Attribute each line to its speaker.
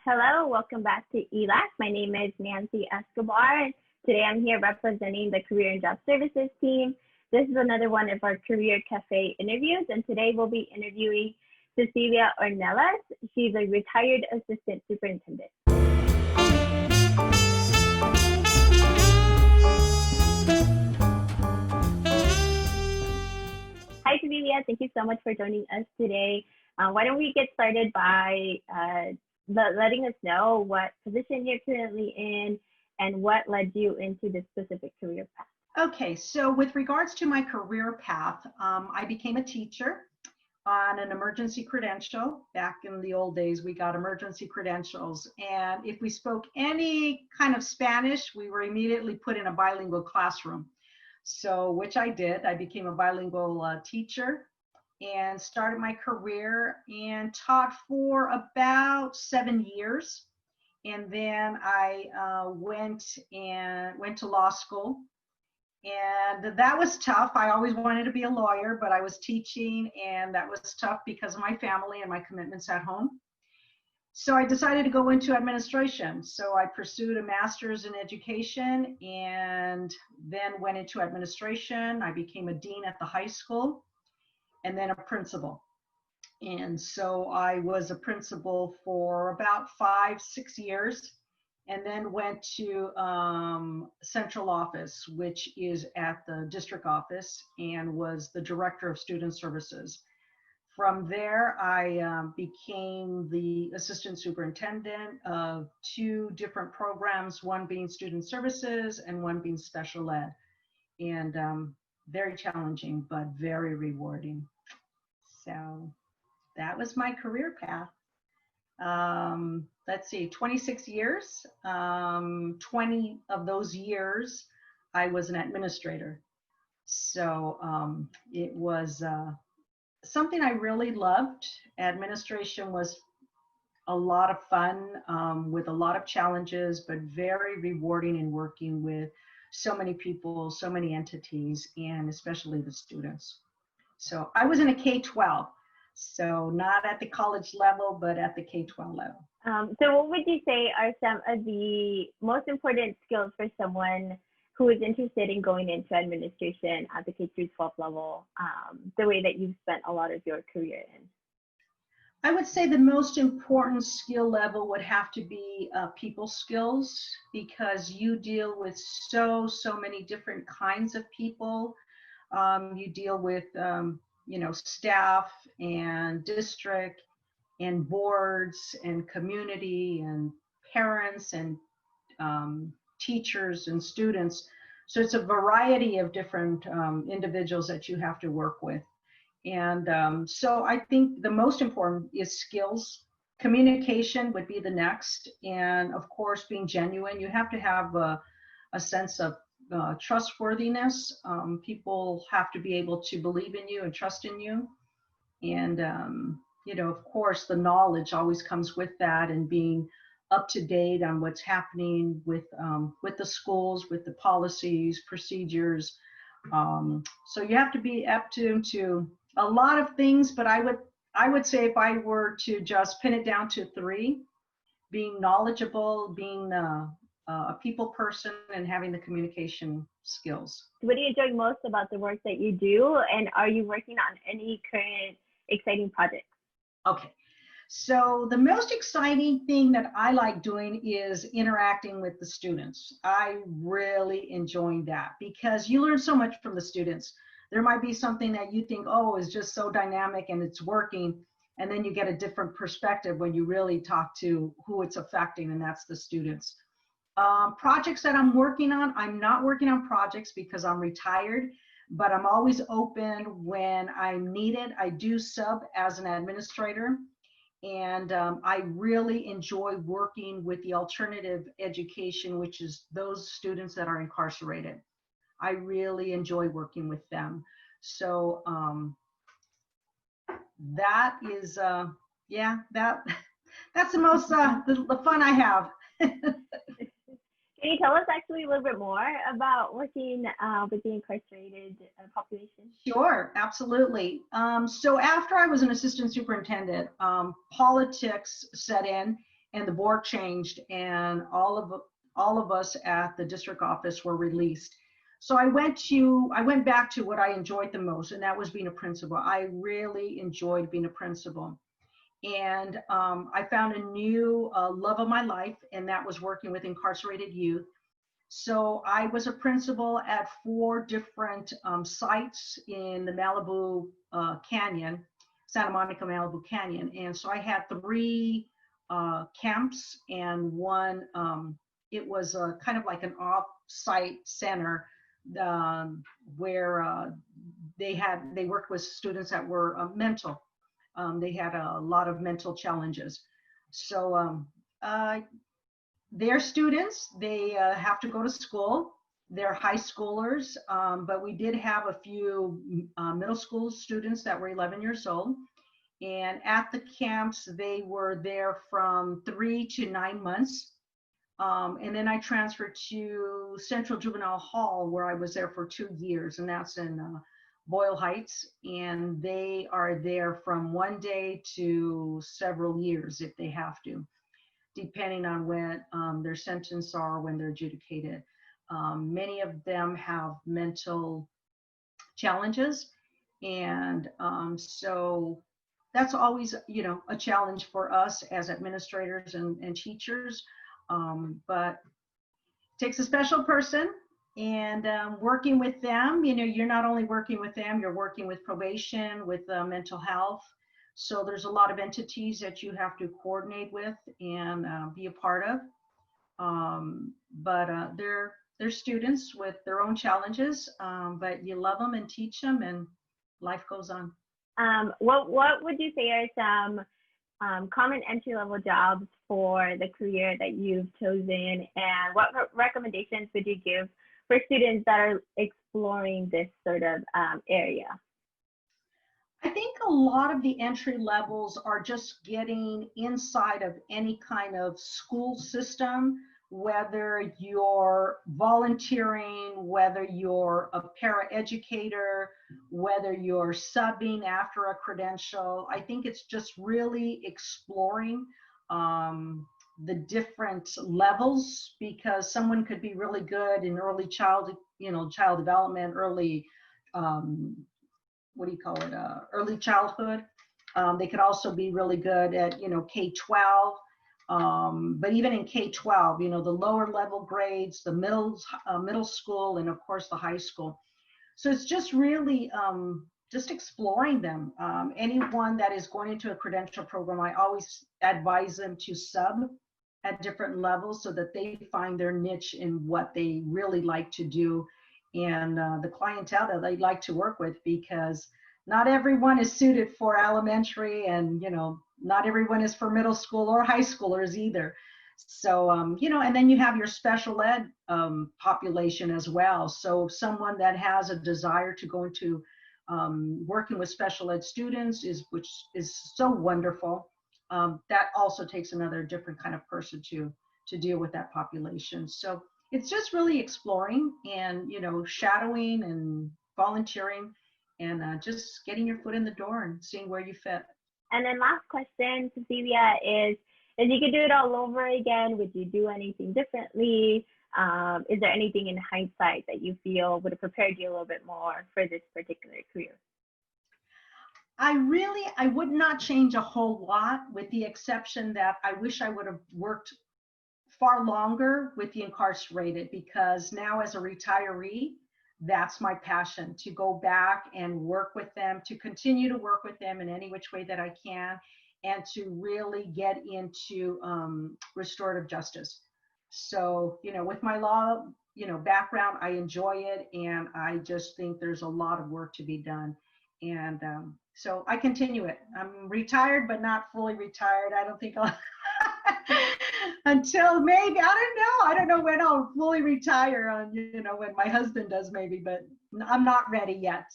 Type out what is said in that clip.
Speaker 1: Hello, welcome back to ELAC. My name is Nancy Escobar, and today I'm here representing the Career and Job Services team. This is another one of our Career Cafe interviews, and today we'll be interviewing Ceclia Onelas. She's a retired assistant superintendent. Hi, Cecilia. Thank you so much for joining us today. Why don't we get started by letting us know what position you're currently in and what led you into this specific career path?
Speaker 2: Okay, so with regards to my career path, I became a teacher on an emergency credential. Back in the old days, we got emergency credentials. And if we spoke any kind of Spanish, we were immediately put in a bilingual classroom. So, which I did. I became a bilingual teacher and started my career and taught for about 7 years. And then I went to law school. And that was tough. I always wanted to be a lawyer, but I was teaching, and that was tough because of my family and my commitments at home. So I decided to go into administration. So I pursued a master's in education and then went into administration. I became a dean at the high school and then a principal. And so I was a principal for about 5-6 years, and then went to central office, which is at the district office, and was the director of student services. From there, I became the assistant superintendent of 2 different programs, one being student services and one being special ed. And very challenging, but very rewarding. So that was my career path. Let's see, 26 years. 20 of those years, I was an administrator. So it was something I really loved. Administration was a lot of fun with a lot of challenges, but very rewarding in working with so many people, so many entities, and especially the students. So I was in a K-12. So not at the college level, but at the K-12 level.
Speaker 1: So what would you say are some of the most important skills for someone who is interested in going into administration at the K-12 level, the way that you've spent a lot of your career in?
Speaker 2: I would say the most important skill level would have to be people skills, because you deal with so many different kinds of people. You deal with staff and district and boards and community and parents and teachers and students. So it's a variety of different individuals that you have to work with. And so I think the most important is skills. Communication would be the next. And of course, being genuine. You have to have a sense of trustworthiness. People have to be able to believe in you and trust in you. And, of course, the knowledge always comes with that, and being up to date on what's happening with the schools, with the policies, procedures. So you have to be up to a lot of things, but I would say if I were to just pin it down to 3, being knowledgeable, being a people person, and having the communication skills.
Speaker 1: What do you enjoy most about the work that you do, and are you working on any current exciting projects?
Speaker 2: Okay, so the most exciting thing that I like doing is interacting with the students. I really enjoy that because you learn so much from the students. There might be something that you think, oh, is just so dynamic and it's working, and then you get a different perspective when you really talk to who it's affecting, and that's the students. Projects that I'm working on, I'm not working on projects because I'm retired, but I'm always open when I'm needed. I do sub as an administrator, and I really enjoy working with the alternative education, which is those students that are incarcerated. I really enjoy working with them. So that is, that's the most, the fun I have.
Speaker 1: Can you tell us actually a little bit more about working with the incarcerated population?
Speaker 2: Sure, absolutely. So after I was an assistant superintendent, politics set in, and the board changed, and all of us at the district office were released. So I went back to what I enjoyed the most, and that was being a principal. I really enjoyed being a principal. And I found a new love of my life, and that was working with incarcerated youth. So I was a principal at 4 different sites in the Malibu Canyon, Santa Monica Malibu Canyon. And so I had 3 camps and one, it was kind of like an off-site center where they worked with students that were mental. They had a lot of mental challenges. So they're students, they have to go to school. They're high schoolers, but we did have a few middle school students that were 11 years old. And at the camps, they were there from 3 to 9 months. And then I transferred to Central Juvenile Hall, where I was there for 2 years, and that's in Boyle Heights. And they are there from 1 day to several years if they have to, depending on when their sentence are, when they're adjudicated. Many of them have mental challenges. And so that's always, a challenge for us as administrators and teachers. But it takes a special person, and working with them, you're not only working with them, you're working with probation, with mental health. So there's a lot of entities that you have to coordinate with and be a part of. But they're students with their own challenges, but you love them and teach them, and life goes on.
Speaker 1: What would you say are some common entry-level jobs for the career that you've chosen, and what recommendations would you give for students that are exploring this sort of area?
Speaker 2: I think a lot of the entry levels are just getting inside of any kind of school system, whether you're volunteering, whether you're a paraeducator, whether you're subbing after a credential. I think it's just really exploring the different levels, because someone could be really good in early child development, early early childhood. They could also be really good at, K-12. But even in K-12, the lower level grades, the middle school, and of course the high school. So it's just really just exploring them. Anyone that is going into a credential program, I always advise them to sub at different levels so that they find their niche in what they really like to do, and the clientele that they like to work with, because not everyone is suited for elementary, and not everyone is for middle school or high schoolers either. So and then you have your special ed population as well. So someone that has a desire to go into working with special ed students, which is so wonderful. That also takes another different kind of person to deal with that population. So it's just really exploring and, shadowing and volunteering, and just getting your foot in the door and seeing where you fit.
Speaker 1: And then last question, Cecilia, is if you could do it all over again, would you do anything differently? Is there anything in hindsight that you feel would have prepared you a little bit more for this particular career?
Speaker 2: I would not change a whole lot, with the exception that I wish I would have worked far longer with the incarcerated, because now as a retiree, that's my passion, to go back and work with them, to continue to work with them in any which way that I can, and to really get into restorative justice. So, with my law, background, I enjoy it, and I just think there's a lot of work to be done. And so I continue it. I'm retired, but not fully retired. I don't think I'll until maybe, I don't know when I'll fully retire, when my husband does maybe, but I'm not ready yet.